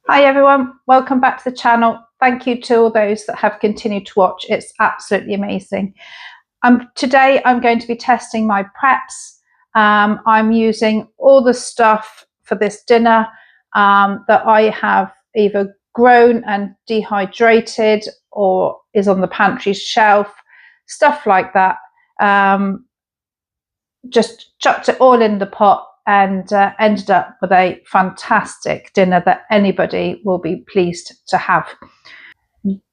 Hi everyone, welcome back to the channel. Thank you to all those that have continued to watch. It's absolutely amazing. Today I'm going to be testing my preps. I'm using all the stuff for this dinner that I have either grown and dehydrated or is on the pantry shelf, stuff like that. Just chucked it all in the pot and ended up with a fantastic dinner that anybody will be pleased to have.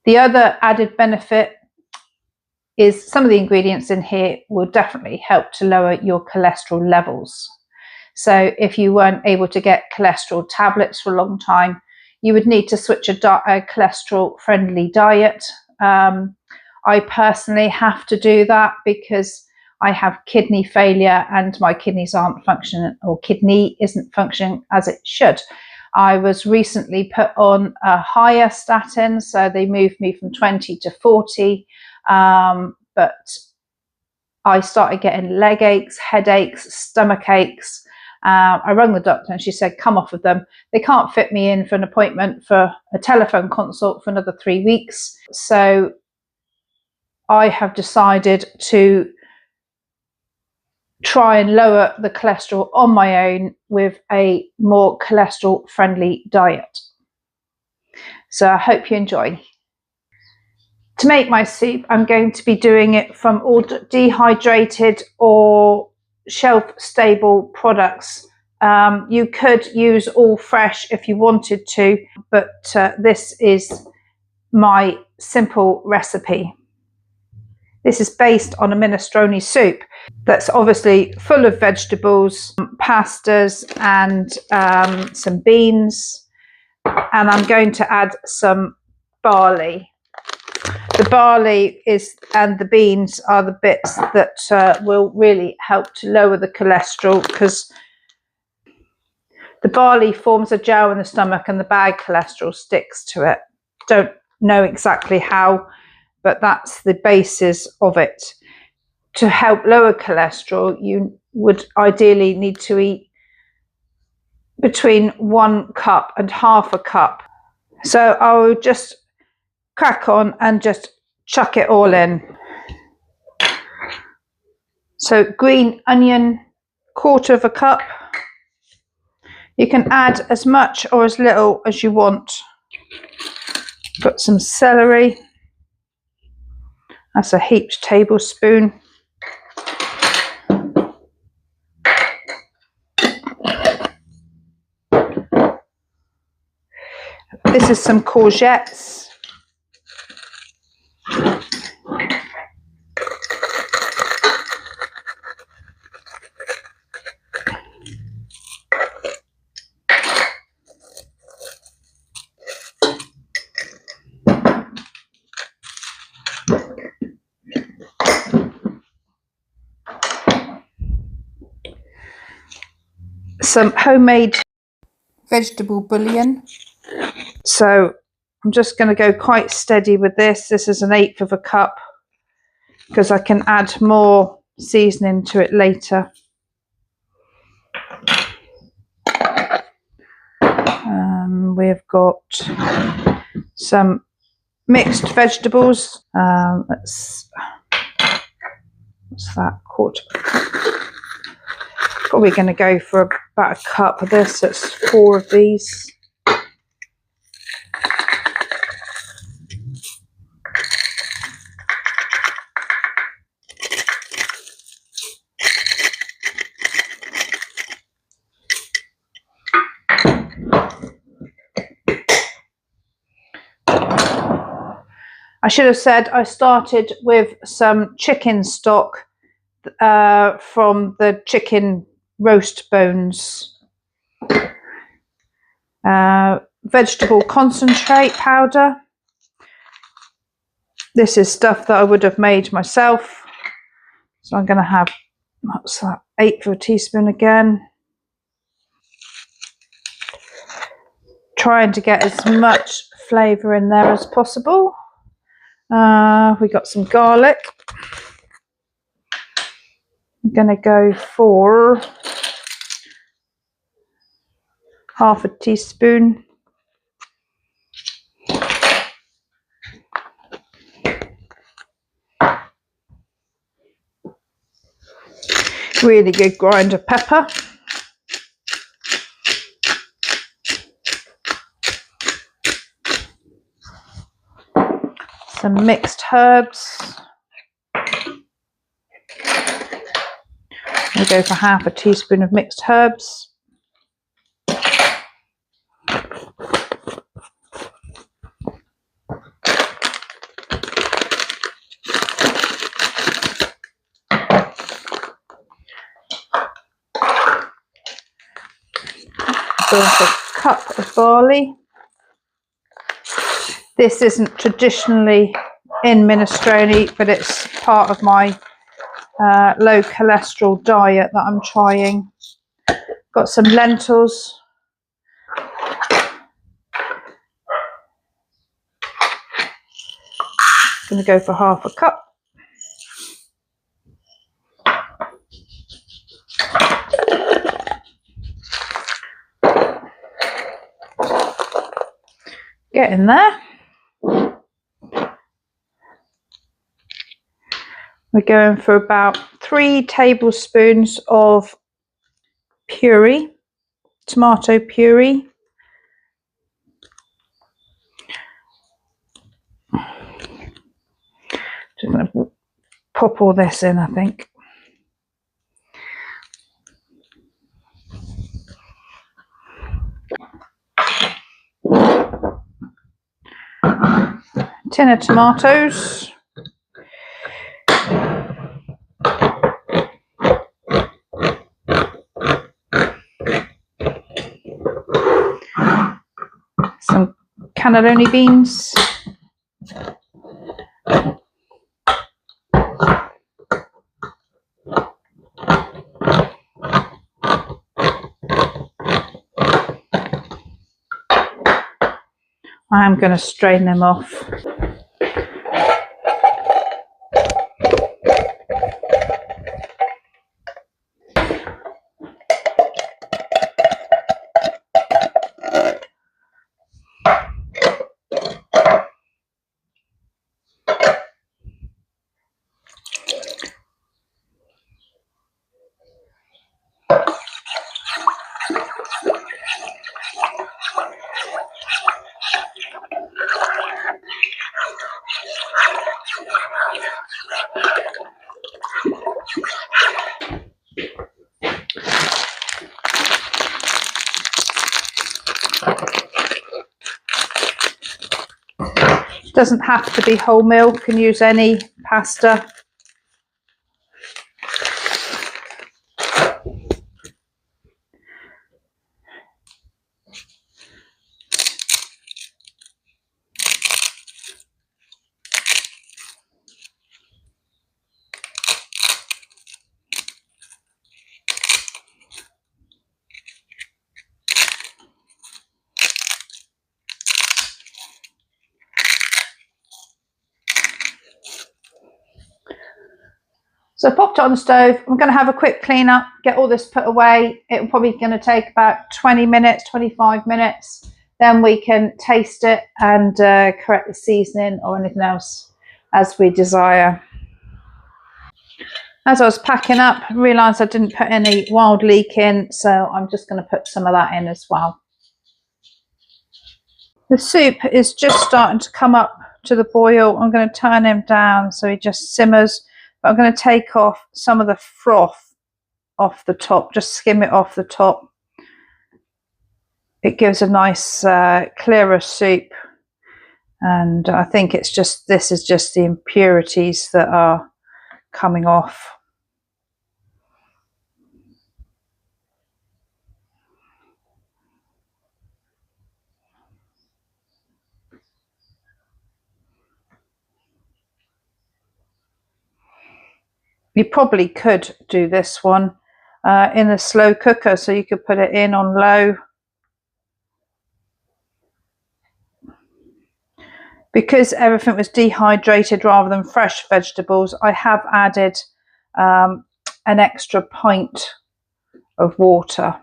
The other added benefit is some of the ingredients in here will definitely help to lower your cholesterol levels. So if you weren't able to get cholesterol tablets for a long time, you would need to switch a cholesterol friendly diet. I personally have to do that because I have kidney failure and my kidneys aren't functioning, or kidney isn't functioning as it should. I was recently put on a higher statin, so they moved me from 20 to 40, but I started getting leg aches, headaches, stomach aches. I rang the doctor and she said, come off of them. They can't fit me in for an appointment for a telephone consult for another 3 weeks. So I have decided to try and lower the cholesterol on my own with a more cholesterol friendly diet. So I hope you enjoy. To make my soup, I'm going to be doing it from all dehydrated or shelf stable products. You could use all fresh if you wanted to, but this is my simple recipe. This is based on a minestrone soup that's obviously full of vegetables, pastas and some beans, and I'm going to add some barley. The barley and the beans are the bits that will really help to lower the cholesterol, because the barley forms a gel in the stomach and the bad cholesterol sticks to it. Don't know exactly how, but that's the basis of it. To help lower cholesterol, you would ideally need to eat between 1 cup and half a cup. So I'll just crack on and just chuck it all in. So green onion, 1/4 cup. You can add as much or as little as you want. Got some celery. That's a heaped tablespoon. This is some courgettes. Some homemade vegetable bouillon. So I'm just going to go quite steady with this. This is 1/8 cup because I can add more seasoning to it later. We've got some mixed vegetables. What's that? 1/4 cup. Probably going to go for about 1 cup of this. That's 4 of these. I should have said I started with some chicken stock from the chicken roast bones. Vegetable concentrate powder. This is stuff that I would have made myself. So I'm going to have, what's that, 1/8 teaspoon again. Trying to get as much flavour in there as possible. We got some garlic. I'm going to go for 1/2 teaspoon. Really good grind of pepper. Some mixed herbs. We'll go for half a teaspoon of mixed herbs. A cup of barley. This isn't traditionally in minestrone, but it's part of my low cholesterol diet that I'm trying. Got some lentils. Going to go for half a cup. Get in there. We're going for about 3 tablespoons of puree, tomato puree. Just going to pop all this in, I think. Tin of tomatoes. Some cannellini beans. I'm going to strain them off. Doesn't have to be wholemeal, you can use any pasta. So I popped it on the stove. I'm going to have a quick clean up, get all this put away. It's probably going to take about 20 minutes, 25 minutes. Then we can taste it and correct the seasoning or anything else as we desire. As I was packing up, I realised I didn't put any wild leek in, so I'm just going to put some of that in as well. The soup is just starting to come up to the boil. I'm going to turn him down so he just simmers. But I'm going to take off some of the froth off the top, just skim it off the top. It gives a nice clearer soup, and I think it's just, this is just the impurities that are coming off. You probably could do this one in a slow cooker, so you could put it in on low. Because everything was dehydrated rather than fresh vegetables, I have added an extra pint of water.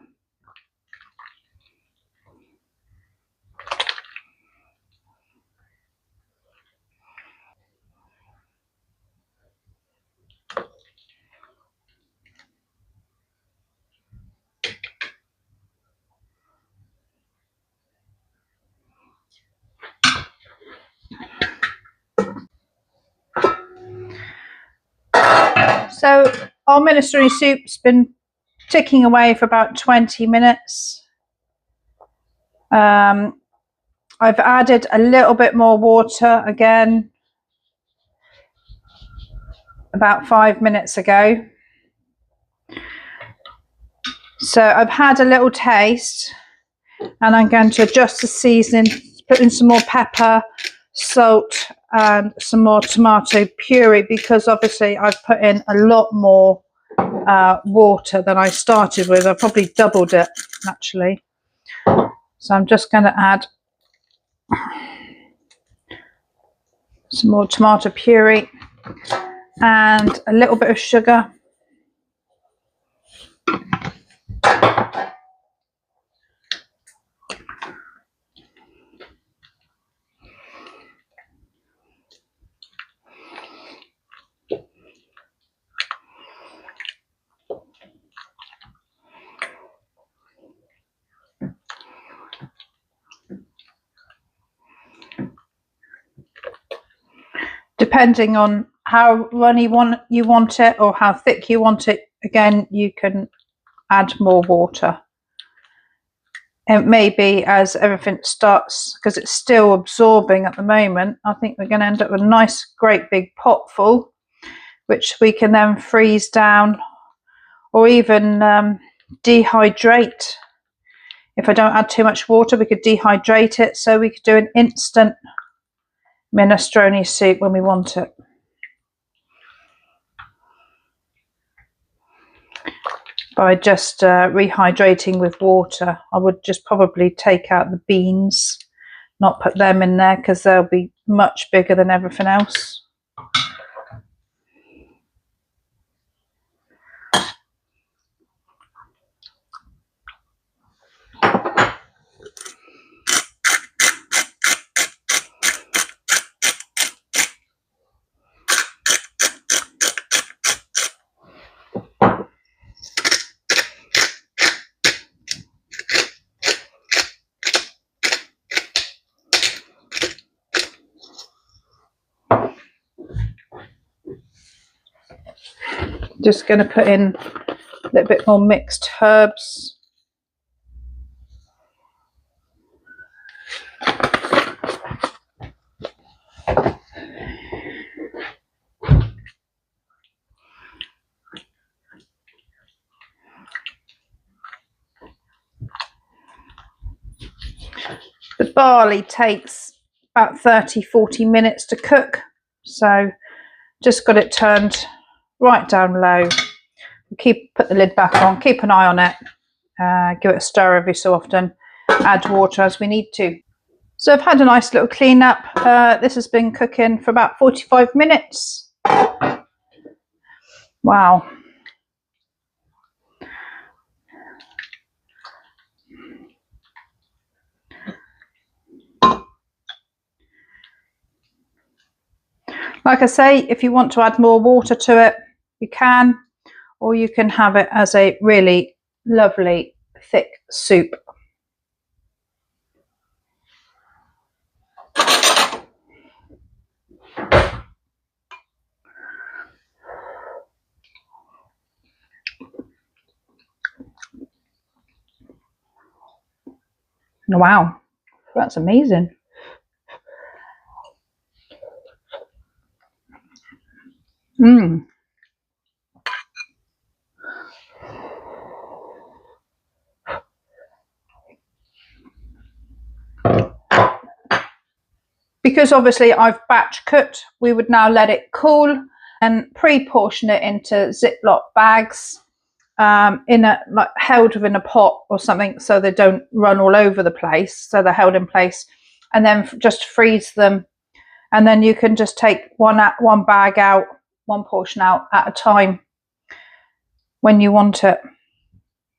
So our minestrone soup's been ticking away for about 20 minutes. I've added a little bit more water again about 5 minutes ago. So I've had a little taste, and I'm going to adjust the seasoning, put in some more pepper, salt, and some more tomato puree, because obviously I've put in a lot more water than I started with. I probably doubled it actually. So I'm just going to add some more tomato puree and a little bit of sugar. Depending on how runny you want it or how thick you want it, again, you can add more water. And maybe as everything starts, because it's still absorbing at the moment, I think we're going to end up with a nice great big pot full, which we can then freeze down or even dehydrate. If I don't add too much water, we could dehydrate it, so we could do an instant minestrone soup when we want it. By just rehydrating with water. I would just probably take out the beans, not put them in there, because they'll be much bigger than everything else. Just going to put in a little bit more mixed herbs. The barley takes about 30-40 minutes to cook, so just got it turned right down low. Put the lid back on, keep an eye on it, give it a stir every so often, add water as we need to. So I've had a nice little clean up. This has been cooking for about 45 minutes. Wow. Like I say, if you want to add more water to it, you can, or you can have it as a really lovely thick soup. Wow, that's amazing. Because obviously I've batch cooked, we would now let it cool and pre-portion it into Ziploc bags, held within a pot or something, so they don't run all over the place, so they're held in place, and then just freeze them, and then you can just take one bag out, one portion out at a time when you want it.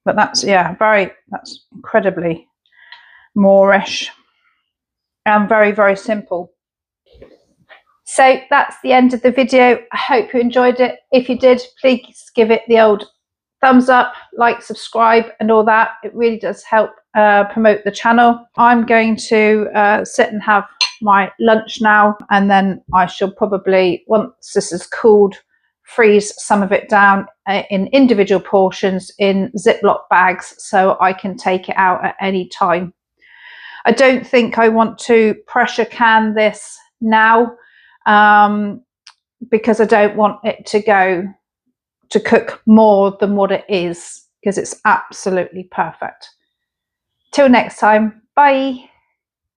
But that's, yeah, that's incredibly Moorish and very, very simple. So that's the end of the video. I hope you enjoyed it. If you did, please give it the old thumbs up, like, subscribe and all that. It really does help promote the channel. I'm going to sit and have my lunch now, and then I shall probably, once this is cooled, freeze some of it down in individual portions in Ziploc bags so I can take it out at any time. I don't think I want to pressure can this now because I don't want it to cook more than what it is, because it's absolutely perfect. Till next time, bye.